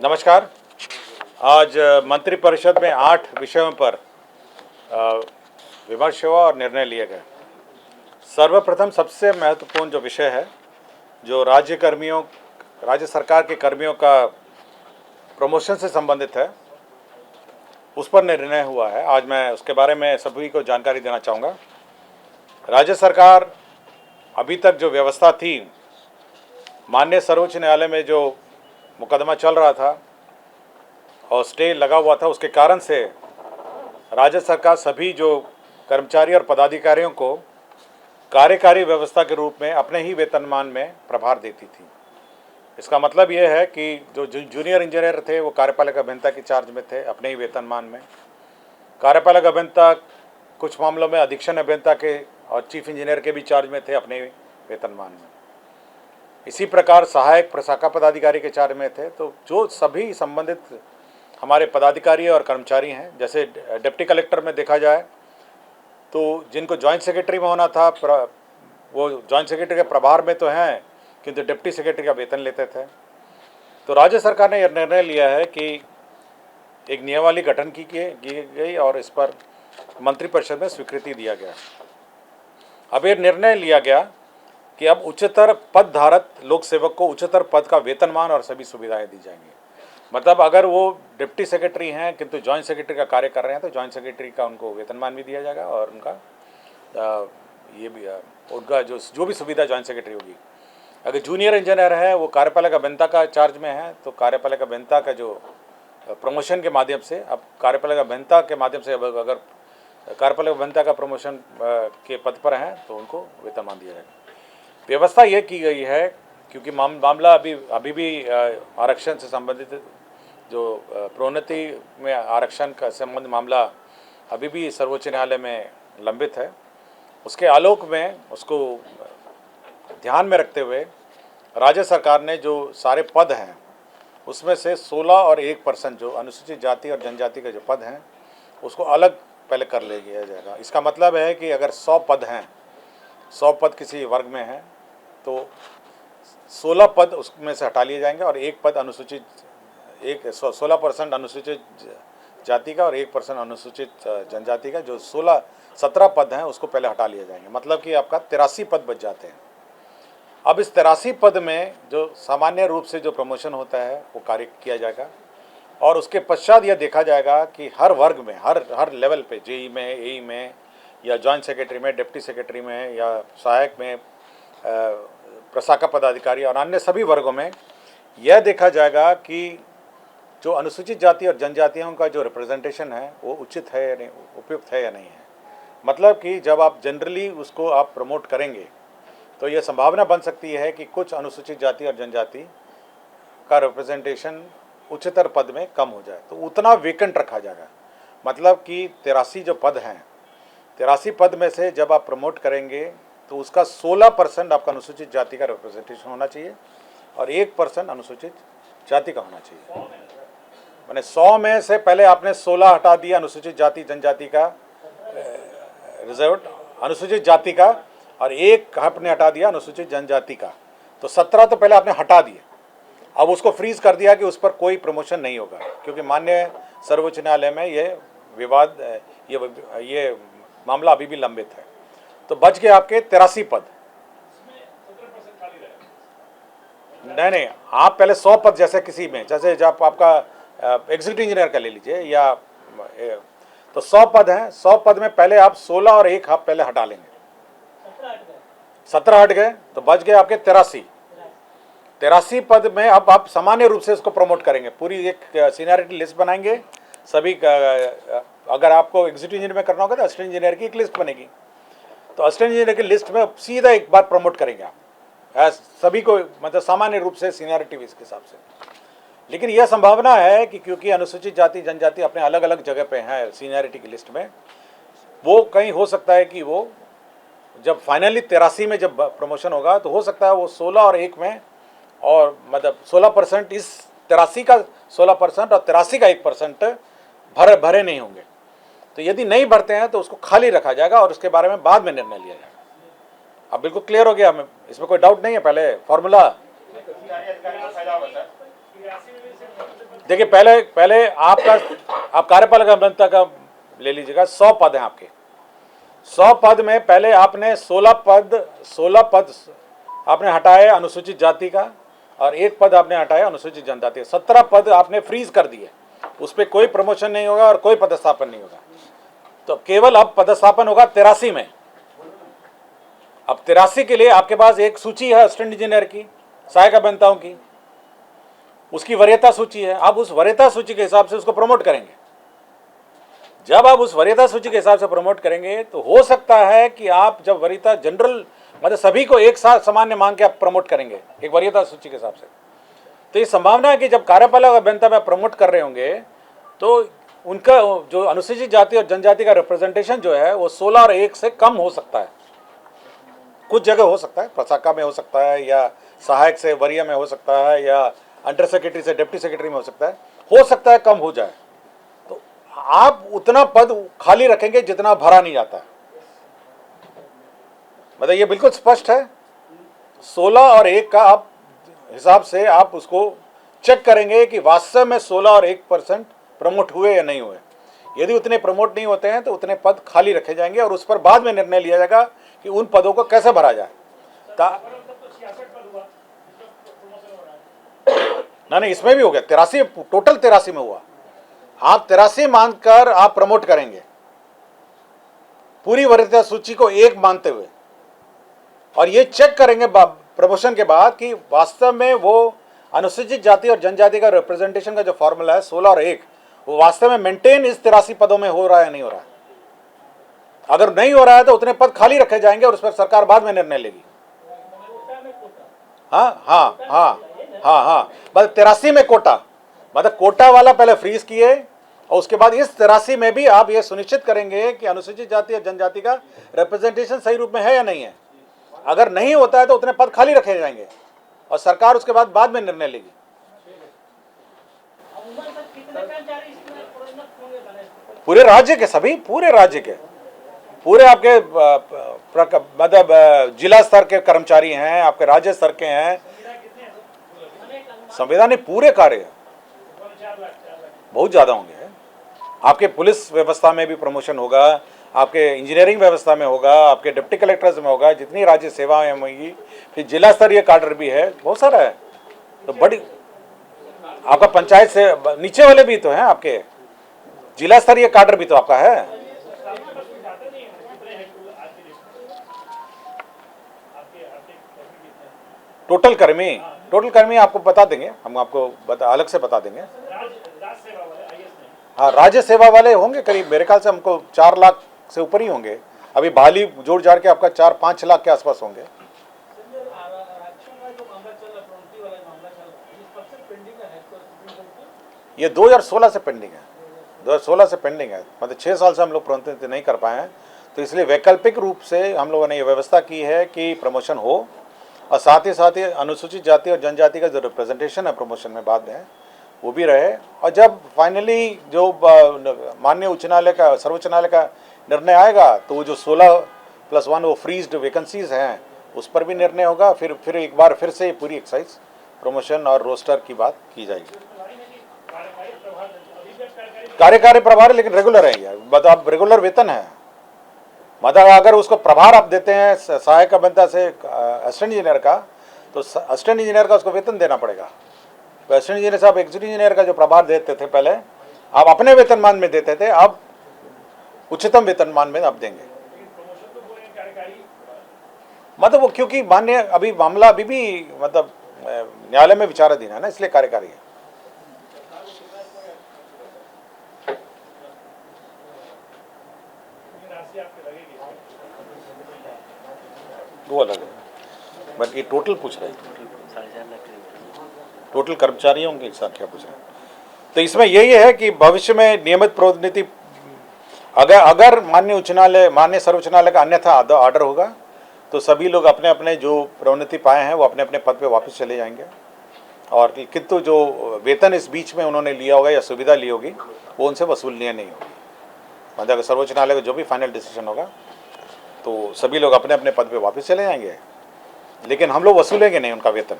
नमस्कार। आज मंत्रिपरिषद में 8 विषयों पर अ, विमर्श हुआ और निर्णय लिए गए। सर्वप्रथम सबसे महत्वपूर्ण जो विषय है, जो राज्य सरकार के कर्मियों का प्रमोशन से संबंधित है, उस पर निर्णय हुआ है। आज मैं उसके बारे में सभी को जानकारी देना चाहूँगा। राज्य सरकार अभी तक जो व्यवस्था थी, माननीय सर्वोच्च न्यायालय में जो मुकदमा चल रहा था और स्टे लगा हुआ था, उसके कारण से राज्य सरकार सभी जो कर्मचारी और पदाधिकारियों को कार्यकारी व्यवस्था के रूप में अपने ही वेतनमान में प्रभार देती थी। इसका मतलब ये है कि जो जूनियर इंजीनियर थे वो कार्यपालक अभियंता के चार्ज में थे अपने ही वेतनमान में। कार्यपालक अभियंता कुछ मामलों में अधीक्षण अभियंता के और चीफ इंजीनियर के भी चार्ज में थे अपने वेतनमान में। इसी प्रकार सहायक प्रशाखा पदाधिकारी के चार्ज में थे। तो जो सभी संबंधित हमारे पदाधिकारी और कर्मचारी हैं, जैसे डिप्टी कलेक्टर में देखा जाए तो जिनको जॉइंट सेक्रेटरी में होना था, वो जॉइंट सेक्रेटरी के प्रभार में तो हैं, किंतु डिप्टी सेक्रेटरी का वेतन लेते थे। तो राज्य सरकार ने यह निर्णय लिया है कि एक नियमावली गठन की गई और इस पर मंत्रिपरिषद में स्वीकृति दिया गया। अब ये निर्णय लिया गया कि अब उच्चतर पद धारक लोक सेवक को उच्चतर पद का वेतनमान और सभी सुविधाएं दी जाएंगी। मतलब अगर वो डिप्टी सेक्रेटरी हैं किंतु जॉइंट सेक्रेटरी का कार्य कर रहे हैं तो जॉइंट सेक्रेटरी का उनको वेतनमान भी दिया जाएगा और उनका जो भी सुविधा जॉइंट सेक्रेटरी होगी। अगर जूनियर इंजीनियर है, वो कार्यपालक अभियंता का चार्ज में है, तो कार्यपालक अभियंता का जो प्रमोशन के माध्यम से, अब कार्यपालक अभियंता के माध्यम से अगर कार्यपालक अभियंता का प्रमोशन के पद पर हैं तो उनको वेतनमान दिया जाएगा। व्यवस्था ये की गई है क्योंकि मामला अभी भी आरक्षण से संबंधित जो प्रोन्नति में आरक्षण का संबंध मामला अभी भी सर्वोच्च न्यायालय में लंबित है। उसके आलोक में, उसको ध्यान में रखते हुए राज्य सरकार ने जो सारे पद हैं उसमें से 16 और 1% जो अनुसूचित जाति और जनजाति के जो पद हैं उसको अलग पहले कर ले लिया जाएगा। इसका मतलब है कि अगर 100 पद हैं, 100 पद किसी वर्ग में हैं तो 16 पद उसमें से हटा लिए जाएंगे और एक पद 16% अनुसूचित जाति का और 1% अनुसूचित जनजाति का, जो 17 पद हैं उसको पहले हटा लिए जाएंगे। मतलब कि आपका 83 पद बच जाते हैं। अब इस 83 पद में जो सामान्य रूप से जो प्रमोशन होता है वो कार्य किया जाएगा और उसके पश्चात यह देखा जाएगा कि हर वर्ग में, हर लेवल पे, जेई में, एई में या जॉइंट सेक्रेटरी में, डिप्टी सेक्रेटरी में या सहायक में, प्रशाखा पदाधिकारी और अन्य सभी वर्गों में यह देखा जाएगा कि जो अनुसूचित जाति और जनजातियों का जो रिप्रेजेंटेशन है वो उचित है या नहीं, उपयुक्त है या नहीं है। मतलब कि जब आप जनरली उसको आप प्रमोट करेंगे तो यह संभावना बन सकती है कि कुछ अनुसूचित जाति और जनजाति का रिप्रेजेंटेशन उच्चतर पद में कम हो जाए, तो उतना वेकेंट रखा जाएगा। मतलब कि 83 जो पद हैं, 83 पद में से जब आप प्रमोट करेंगे तो उसका 16% आपका अनुसूचित जाति का रिप्रेजेंटेशन होना चाहिए और 1% अनुसूचित जाति का होना चाहिए। मैंने 100 में से पहले आपने 16 हटा दिया अनुसूचित जाति जनजाति का रिजर्व अनुसूचित जाति का और 1 आपने हटा दिया अनुसूचित जनजाति का, तो 17 तो पहले आपने हटा दिए। अब उसको फ्रीज कर दिया कि उस पर कोई प्रमोशन नहीं होगा क्योंकि माननीय सर्वोच्च न्यायालय में ये विवाद, ये मामला अभी भी लंबित है। तो बच गए आपके 83 पद। नहीं, आप पहले 100 पद, जैसे किसी में, जैसे जब आपका एग्जीक्यूटिव इंजीनियर का ले लीजिए या तो 100 पद हैं, 100 पद में पहले आप 16 और 1 आप पहले हटा लेंगे। 17 हट गए तो बच गए आपके 83 पद में। अब आप सामान्य रूप से इसको प्रमोट करेंगे, पूरी एक सीनियरिटी लिस्ट बनाएंगे सभी का। अगर आपको एग्जीक्यूटिव इंजीनियर में करना होगा तो असिस्टेंट इंजीनियर की एक लिस्ट बनेगी, तो असिस्टेंट इंजीनियर की लिस्ट में सीधा एक बार प्रमोट करेंगे आप सभी को, मतलब सामान्य रूप से सीनियरिटी के हिसाब से। लेकिन यह संभावना है कि क्योंकि अनुसूचित जाति जनजाति अपने अलग अलग जगह पे हैं सीनियरिटी की लिस्ट में, वो कहीं हो सकता है कि वो जब फाइनली 83 में जब प्रमोशन होगा तो हो सकता है वो 16 और 1 में, और मतलब 16% इस 83 का 16% और 83 का 1% भरे नहीं होंगे। तो यदि नहीं भरते हैं तो उसको खाली रखा जाएगा और उसके बारे में बाद में निर्णय लिया जाएगा। अब बिल्कुल क्लियर हो गया, हमें इसमें कोई डाउट नहीं है। पहले फॉर्मूला देखिए, पहले पहले आप कार्यपालक अभियंता का ले लीजिएगा, 100 पद हैं आपके। 100 पद में पहले आपने 16 पद आपने हटाए अनुसूचित जाति का, और 1 पद आपने हटाया अनुसूचित जनजाति। 17 पद आपने फ्रीज कर दिए, उस पर कोई प्रमोशन नहीं होगा और कोई पदस्थापन नहीं होगा। तो केवल अब पदस्थापन होगा 83 में। अब 83 के लिए आपके पास एक सूची है असिस्टेंट इंजीनियर की, सहायक अभियंताओं की, उसकी वरीयता सूची है। आप उस वरीयता सूची के हिसाब से उसको प्रमोट करेंगे। जब आप उस वरीयता सूची के हिसाब से प्रमोट करेंगे तो हो सकता है कि आप जब वरीयता जनरल मतलब सभी को एक साथ सामान्य मांग के आप प्रमोट करेंगे एक वरीयता सूची के हिसाब से, तो ये संभावना है कि जब कार्यपालक अभियंता में प्रमोट कर रहे होंगे तो उनका जो अनुसूचित जाति और जनजाति का रिप्रेजेंटेशन जो है वो 16 और 1 से कम हो सकता है। कुछ जगह हो सकता है, प्रशाखा में हो सकता है, या सहायक से वरीय में हो सकता है, या अंडर सेक्रेटरी से डिप्टी सेक्रेटरी में हो सकता है कम हो जाए। तो आप उतना पद खाली रखेंगे जितना भरा नहीं जाता है। मतलब ये बिल्कुल स्पष्ट है। 16 और 1 का आप हिसाब से आप उसको चेक करेंगे कि वास्तव में 16 और 1% प्रमोट हुए या नहीं हुए। यदि उतने प्रमोट नहीं होते हैं तो उतने पद खाली रखे जाएंगे और उस पर बाद में निर्णय लिया जाएगा कि उन पदों को कैसे भरा जाए। नहीं, इसमें भी हो गया 83, टोटल 83 में हुआ। आप 83 मानकर आप प्रमोट करेंगे पूरी वरीयता सूची को 1 मानते हुए, और ये चेक करेंगे प्रमोशन के बाद कि वास्तव में वो अनुसूचित जाति और जनजाति का रिप्रेजेंटेशन का जो फॉर्मूला है 16 और 1 वो वास्तव में मेंटेन इस 83 पदों में हो रहा है या नहीं हो रहा है। अगर नहीं हो रहा है तो उतने पद खाली रखे जाएंगे और उस पर सरकार बाद में निर्णय लेगी। हाँ हाँ हाँ हाँ हाँ, मतलब 83 में कोटा, मतलब कोटा वाला पहले फ्रीज किए और उसके बाद इस 83 में भी आप ये सुनिश्चित करेंगे कि अनुसूचित जाति और जनजाति का रिप्रेजेंटेशन सही रूप में है या नहीं है। अगर नहीं होता है तो उतने पद खाली रखे जाएंगे और सरकार उसके बाद में निर्णय लेगी। पूरे राज्य के सभी, पूरे राज्य के, पूरे आपके मतलब जिला स्तर के कर्मचारी हैं, आपके राज्य स्तर के हैं, संवैधानिक पूरे कार्य बहुत ज्यादा होंगे। आपके पुलिस व्यवस्था में भी प्रमोशन होगा, आपके इंजीनियरिंग व्यवस्था में होगा, आपके डिप्टी कलेक्टर्स में होगा, जितनी राज्य सेवाएं होंगी, फिर जिला स्तरीय काडर भी है, बहुत सारा है। तो बड़ी आपका पंचायत से नीचे वाले भी तो हैं, आपके जिला स्तरीय काडर भी तो आपका है। टोटल कर्मी आपको बता देंगे, हम आपको अलग से बता देंगे। हाँ, राज्य सेवा वाले होंगे करीब, मेरे ख्याल से हमको 4 लाख से ऊपर ही होंगे। अभी बहाली जोड़ जाड़ के आपका 4-5 लाख के आसपास होंगे। ये 2016 से पेंडिंग है, 2016 से पेंडिंग है, मतलब 6 साल से हम लोग प्रोन्नति नहीं कर पाए हैं। तो इसलिए वैकल्पिक रूप से हम लोगों ने ये व्यवस्था की है कि प्रमोशन हो और साथ ही अनुसूचित जाति और जनजाति का जो रिप्रेजेंटेशन है प्रमोशन में बाद में वो भी रहे। और जब फाइनली जो माननीय उच्च न्यायालय का, सर्वोच्च न्यायालय का निर्णय आएगा तो वो जो 16+1 वो फ्रीज्ड वैकेंसीज हैं उस पर भी निर्णय होगा। फिर एक बार फिर से पूरी एक्साइज प्रमोशन और रोस्टर की बात की जाएगी। कार्यकारी प्रभार लेकिन रेगुलर है यार, मतलब रेगुलर वेतन है। मतलब अगर उसको प्रभार आप देते हैं सहायक अभियंता से असिस्टेंट इंजीनियर का, तो असिस्टेंट इंजीनियर का उसको वेतन देना पड़ेगा। तो असिस्टेंट इंजीनियर साहब एग्जीक्यूटिव इंजीनियर का जो प्रभार देते थे पहले, आप अपने वेतनमान में देते थे, अब उच्चतम वेतनमान में आप देंगे। मतलब वो क्योंकि मान्य अभी मामला अभी भी मतलब न्यायालय में विचाराधीन है ना, इसलिए कार्यकारी है। वो अलग है, बट ये टोटल पूछ रहे हैं, टोटल कर्मचारी होंगे एक साथ क्या पूछ रहे हैं। तो इसमें यही है कि भविष्य में नियमित प्रोन्नति अगर माननीय उच्च न्यायालय, माननीय सर्वोच्च न्यायालय का अन्यथा ऑर्डर होगा तो सभी लोग अपने अपने जो प्रोन्नति पाए हैं वो अपने अपने पद पे वापस चले जाएंगे। और किंतु जो वेतन इस बीच में उन्होंने लिया होगा या सुविधा ली होगी वो उनसे वसूलनीय नहीं होगी। मतलब अगर सर्वोच्च न्यायालय का जो भी फाइनल डिसीजन होगा तो सभी लोग अपने अपने पद पे वापस चले जाएंगे, लेकिन हम लोग वसूलेंगे नहीं उनका वेतन।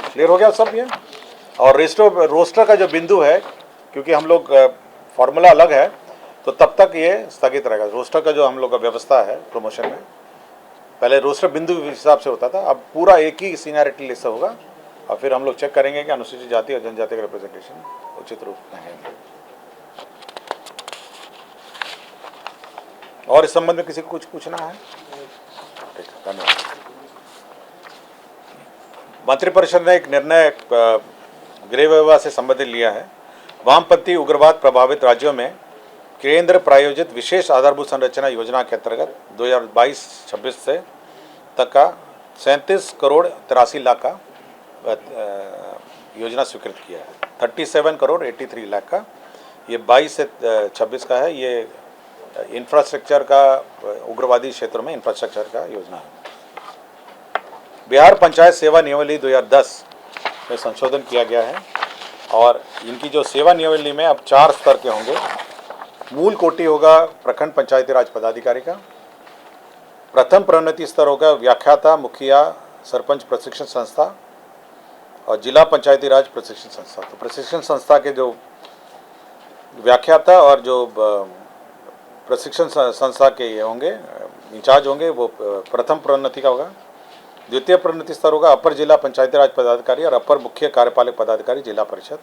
क्लियर हो गया सब ये? और रोस्टर का जो बिंदु है, क्योंकि हम लोग फॉर्मूला अलग है, तो तब तक ये स्थगित रहेगा। रोस्टर का जो हम लोग का व्यवस्था है प्रमोशन में, पहले रोस्टर बिंदु के हिसाब से होता था, अब पूरा एक ही सीनियरिटी लिस्ट होगा और फिर हम लोग चेक करेंगे कि अनुसूचित जाति और जनजाति का रिप्रेजेंटेशन उचित रूप में है। और इस संबंध में किसी को कुछ पूछना है? ठीक है, धन्यवाद। मंत्रिपरिषद ने एक निर्णय गृह विभाग से संबंधित लिया है। वामपंथी उग्रवाद प्रभावित राज्यों में केंद्र प्रायोजित विशेष आधारभूत संरचना योजना के अंतर्गत 2022-26 से तक का 37 करोड़ 83 लाख का योजना स्वीकृत किया है। 37 करोड़ 83 लाख का ये 22 से 26 का है। ये इंफ्रास्ट्रक्चर का, उग्रवादी क्षेत्रों में इंफ्रास्ट्रक्चर का योजना है। बिहार पंचायत सेवा नियमावली 2010 में संशोधन किया गया है और इनकी जो सेवा नियमावली में अब 4 स्तर के होंगे। मूल कोटि होगा प्रखंड पंचायती राज पदाधिकारी का, प्रथम प्रोन्नति स्तर होगा व्याख्याता, मुखिया, सरपंच प्रशिक्षण संस्था और जिला पंचायती राज प्रशिक्षण संस्था। तो प्रशिक्षण संस्था के जो व्याख्याता और जो प्रशिक्षण संस्था के ये होंगे, इंचार्ज होंगे, वो प्रथम प्रोन्नति का होगा। द्वितीय प्रोन्नति स्तर होगा अपर जिला पंचायती राज पदाधिकारी और अपर मुख्य कार्यपालक पदाधिकारी जिला परिषद।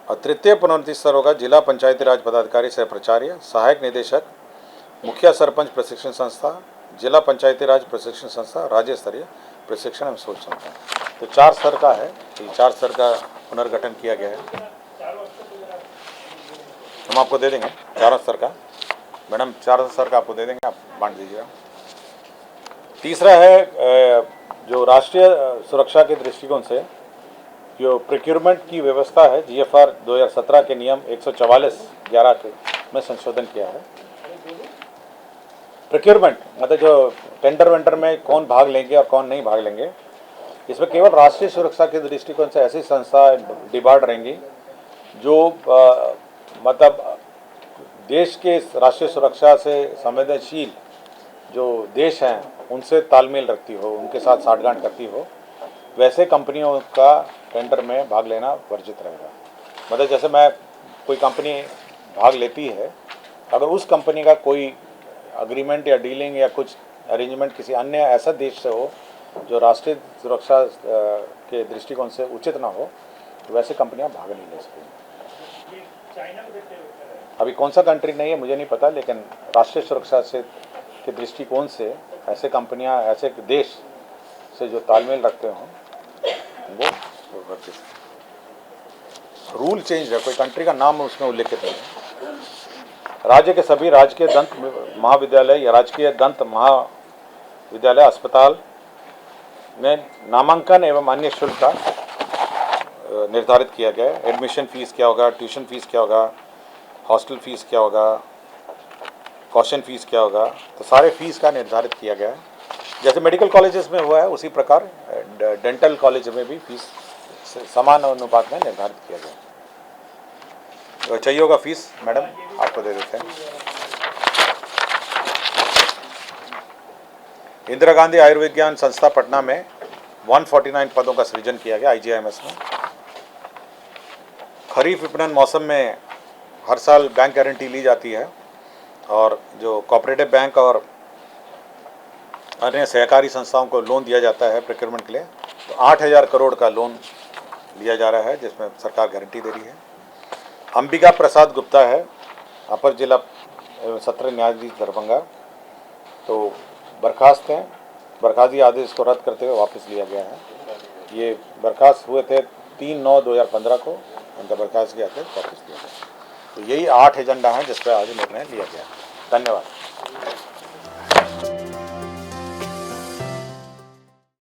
और तृतीय प्रोन्नति स्तर होगा जिला पंचायती राज पदाधिकारी से प्राचार्य, सहायक निदेशक, मुखिया सरपंच प्रशिक्षण संस्था, जिला पंचायती राज प्रशिक्षण संस्था, राज्य स्तरीय प्रशिक्षण एवं शोध संस्था। तो 4 स्तर का है। तो 4 स्तर का पुनर्गठन किया गया है। हम आपको दे देंगे 4 स्तर का, मैडम 4 स्तर का आपको दे देंगे, आप बांट दीजिएगा। तीसरा है जो राष्ट्रीय सुरक्षा के दृष्टिकोण से जो प्रोक्योरमेंट की व्यवस्था है, GFR 2017 के नियम 144(11) में संशोधन किया है। प्रोक्योरमेंट मतलब जो टेंडर वेंडर में कौन भाग लेंगे और कौन नहीं भाग लेंगे, इसमें केवल राष्ट्रीय सुरक्षा के दृष्टिकोण से ऐसी संस्था डिबार्ड रहेंगी जो मतलब देश के राष्ट्रीय सुरक्षा से संवेदनशील जो देश हैं उनसे तालमेल रखती हो, उनके साथ साठगांठ करती हो, वैसे कंपनियों का टेंडर में भाग लेना वर्जित रहेगा। मतलब जैसे मैं कोई कंपनी भाग लेती है, अगर उस कंपनी का कोई एग्रीमेंट या डीलिंग या कुछ अरेंजमेंट किसी अन्य ऐसा देश से हो जो राष्ट्रीय सुरक्षा के दृष्टिकोण से उचित ना हो, तो वैसे कंपनियां भाग नहीं ले सकती। अभी कौन सा कंट्री नहीं है मुझे नहीं पता, लेकिन राष्ट्रीय सुरक्षा से के दृष्टिकोण से ऐसे कंपनियां, ऐसे देश से जो तालमेल रखते हों वो रूल चेंज है, कोई कंट्री का नाम उसमें उल्लेखित नहीं है। राज्य के सभी राजकीय दंत महाविद्यालय या राजकीय दंत महाविद्यालय अस्पताल में नामांकन एवं अन्य शुल्क का निर्धारित किया गया है। एडमिशन फीस क्या होगा, ट्यूशन फीस क्या होगा, हॉस्टल फीस क्या होगा, कॉशन फीस क्या होगा, तो सारे फीस का निर्धारित किया गया है। जैसे मेडिकल कॉलेजेस में हुआ है उसी प्रकार डेंटल कॉलेज में भी फीस समान अनुपात में निर्धारित किया गया है। तो चाहिए होगा फीस मैडम आपको दे देते हैं। इंदिरा गांधी आयुर्विज्ञान संस्था पटना में 149 पदों का सृजन किया गया IGIMS में। खरीफ विपणन मौसम में हर साल बैंक गारंटी ली जाती है और जो कोऑपरेटिव बैंक और अन्य सहकारी संस्थाओं को लोन दिया जाता है प्रोक्योरमेंट के लिए। तो 8,000 करोड़ का लोन लिया जा रहा है जिसमें सरकार गारंटी दे रही है। अंबिका प्रसाद गुप्ता है, अपर जिला एवं सत्र न्यायाधीश दरभंगा, तो बर्खास्त हैं। बर्खास्तगी आदेश को रद्द करते हुए वापस लिया गया है। ये बर्खास्त हुए थे 3/9/2015 को, उनका बर्खास्तगी आदेश वापस लिया गया। तो यही 8 एजेंडा हैं जिस पर आज निर्णय लिया गया। धन्यवाद।